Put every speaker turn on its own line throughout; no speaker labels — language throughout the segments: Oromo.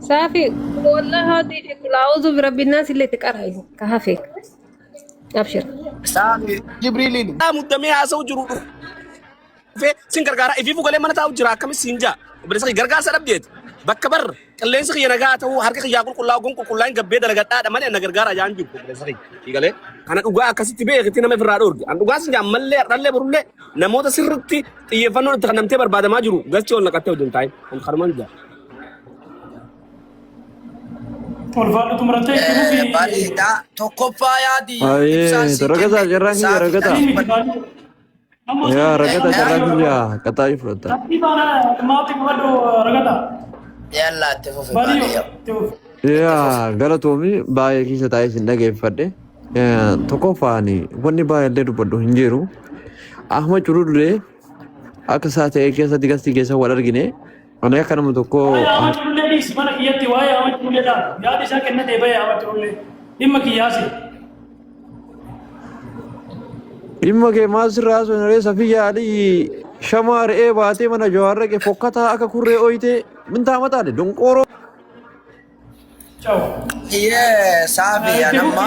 صافي والله هذه كل أعوذ برب الناس اللي تقرأي كهفك أبشر
صافي جبريل مدمي اسو جرو في سين غرغارا في فوق لما نتاو جرا كم سينجا بس غرغا سدبيت بكبر قلين سخي نغاتو هرك يا كل كلا غون كلاين غبي دلغا دا من غرغارا جان جيب بس يغله انا دوغا كسيتي بي غتينا ما فرادور ان دوغا سنجا مله رله برله نموت سرتي يفنو تخنمتي برباد ما جرو غچول نكتو دنتاي ان خرمنجا
والفالو تمرتي في
Bareeda tokkoffaa yaadi
Ragazaa jarraan kiyya ragataa. Yaa ragataa jarraan kiyya qataa ifrata.
ماضي بدو رغدا
yalla itti fufi
باديو
baadiyyaa.
Yaa galatoomii baay'ee keessa taa'ee sin dhageeffadhe. Tokkoffaani wanni baay'ee dubbadhu hin jiru. Ahmad Curuduree akka isaa ta'ee keessatti gastii keessa wal argine. Ani akka nama tokko
أما تقول لي سبحانك يتي واي أما تقول لي لا يا دي ساكن ندي بيا أما تقول لي إما كياسي
dhimma kee maal sirraa sonaree Safiyyaa Alii shamaa re'ee baatee mana Jawaarra kee fokkataa akka kurree ooyitee mintaa mataadhe donqooroo.
تشاو
Saafii anamma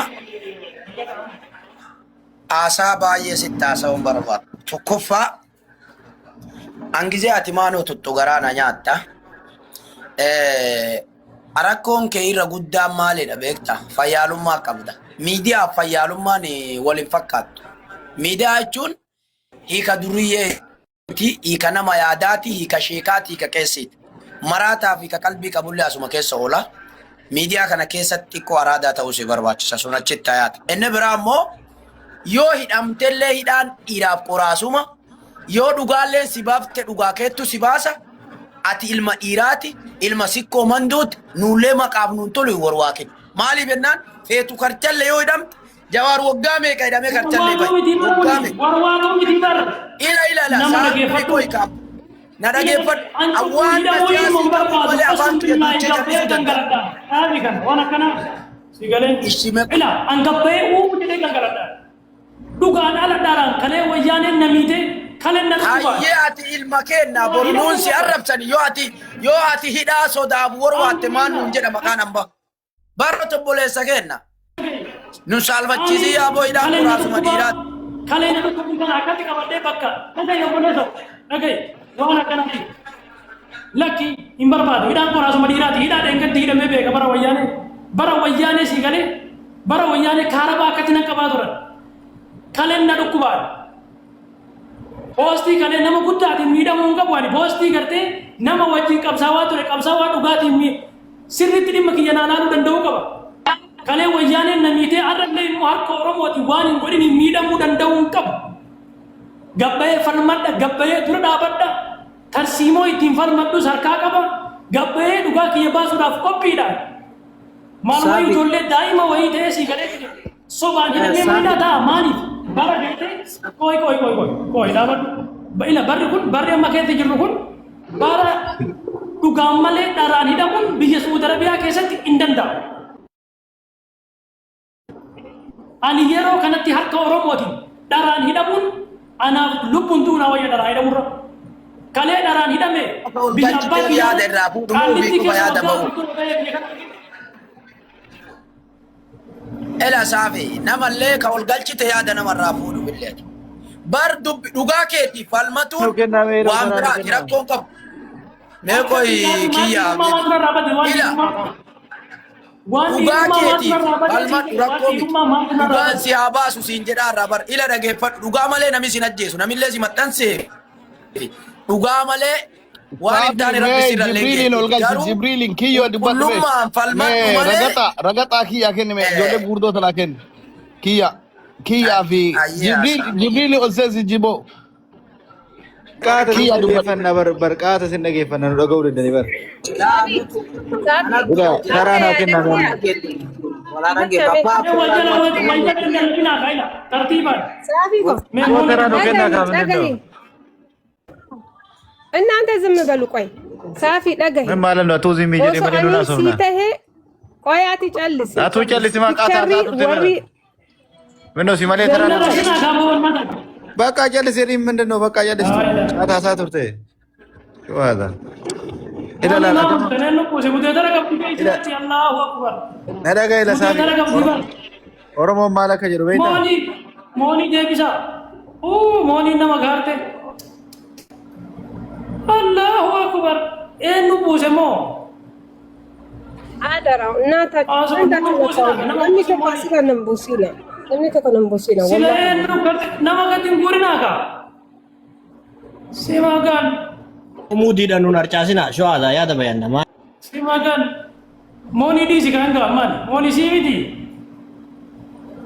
haasaa baay'ee sitti haasa'uun barbaadu. Tokkoffaa hangizee ati maanoo tuttu garaana nyaatta. Rakkoon kee irra guddaan maalidha beektaa? Fayyaalummaa qabda. Miidiyaa fayyaalummaan waliin fakkaattu. Miidiyaa jechuun hiika duriyyeeti, hiika nama yaadaati, hiika sheekaati, hiika qeessiiti. Maraataa fi hiika qalbii qabullee asuma keessa oola. Miidiyaa kana keessatti xiqqoo araadaa ta'uu si barbaachisa sun achitti tayaata. Inni biraa immoo yoo hidhamtellee hidhaan dhiiraaf qoraasuma, yoo dhugaallee si baafte dhugaa keettu si baasa, ati ilma dhiiraati, ilma sikkoo manduuti, nuullee maqaaf nuun tolu hin warwaaqin. Maaliif jennaan feetu karchalle yoo hidhamte Jawaar waggaa meeqa hidhamee karchallee bahe? Waggaa meeqa?
warwaaqoo miti bar
Ila
nama
saa
dhageeffadhu.
hiikoo hiikaaf. Na dhageeffadhu. Awwaan siyaasii qabu malee afaan tuyya duuchee callisuu danda'a.
وانا كان سيغالين
Ishime
إلا أنقبئ ومجدي كنغلطا دوغان على داران كله ويانه نميته كله نتوبا
hayyee ati ilma keenna boruun si arrabsani yoo ati hidhaa sodaaf warwaatte maan nuun jedha maqaan hamba. Barra tobboleessa keenna. Nu saalfachiisii yaaboo hidhaan qoraasuma dhiiraati.
كله نتوبا كان أكتي كبده بكا كده يومونه سو أوكي وانا كان لكي إمبر بادو إذا كوراس مديرات إذا دينك تيجي دمه بيك برا ويانه سيغالي برا ويانه كاربا كتنا كبادورا كله ندوكوبا Postii kana nama guddaati miidhamuun qabu ani postii gartee nama wajjin qabsaawaa ture qabsaawaa dhugaatiin sirriitti dhimma kiyya naanaaluu danda'uu qaba. Kalee wayyaaneen namiitee arrallee immoo harka Oromooti waan hin godhin miidhamuu danda'uu hin qabu. Gabbayee falmadha gabbayee dura dhaabadha tarsiimoo ittiin falmadhus harkaa qaba gabbayee dhugaa kiyya baasuudhaaf qophiidha. Maal wayii ijoollee daa'ima wayii ta'ee sii galee sobaan jedhamee miidhaa ta'a maaliif? Bara deemtee koi dhaabadhu. Ila barri amma keessa jirru kun bara dhugaan malee dharaan hidhamuun biyya Suudi Arabiyaa keessatti hin danda'amu. Ani yeroo kanatti harka Oromooti dharaan hidhamuun anaaf lubbuun duunaa wayya dharaan hidhamurra. Kalee dharaan hidhame biyya abbaa
yaada irraa fuudhumuu fi quba yaada ba'u. Ela Saafii namallee ka ol galchite yaada namarraa fuudhu billeeti. Bar dhugaa keetiif falmatuun waan biraati rakkoon qabu. Mee koyi kiyyaa ila dhugaa keetiif falmadhu rakkoo miti. Dhugaan si haa baasu siin jedhaa irraa bar ila dhageeffadhu dhugaa malee namni sin ajjeesu namillee si maxxansee dhugaa malee waan hin taane rabbi sirra
Jibriilin ol galchi Jibriilin kiyyoo dubbatu
qullummaan falmadhu malee
ragataa kiyyaa kenne ijoollee guurdoo tanaa kenne kiyyaa fi Jibriilin ol seensi jiboo
Qaata sin dhageeffannaa barqaata sin dhageeffannaa nu dhaga'uu danda'ani bar. Karaa naa kennaa
እናንተ ዝም በሉ ቆይ ሳፊ ደገኝ
ምን ማለት ነው? አቶ ዝም ይጀሪ ማለት ነው። ናሶና
ሲተሄ ቆይ አትጨልስ
አቶ ጨልስ ማቃታ ምን ነው ሲማሌ ተራ በቃ ጨልስ የሪ ምንድነው? በቃ ጨልስ አታ ሳትርቴ ዋዳ
إلى لا لا
كنن بوسه مدتر قبضي كيساتي الله اكبر
هذا جاي لسامي
مدتر قبضي
ورمو مالك جرو بيتا
موني ديبسا موني نما غارته الله اكبر انو بوسه مو
adara nata anda namni ko pasila nambusila namni ko nambusila
sila
wallahi
enno nama gatin gurinaka simagan
Mudi dan nunar casina, show ada ya ada bayan nama.
simagan moni di sikanga man moni simiti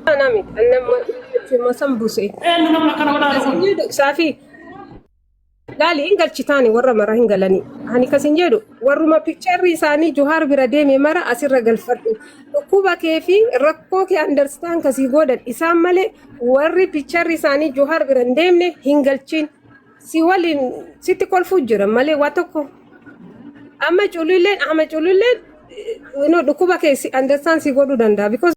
namit anam masambusi
enno namna kana wala
kasinjedu safi gali ingal chitani warra mara hingalani hani kasinjedu warruma picture isani johar bira deme mara asirra galfaddu kuba kefi rakko ke understand kasi godan isam male warri picture isani johar bira demne hingalchin si walin sitti kol fujjira male watoko amma chululen no kuba ke understand si godu danda because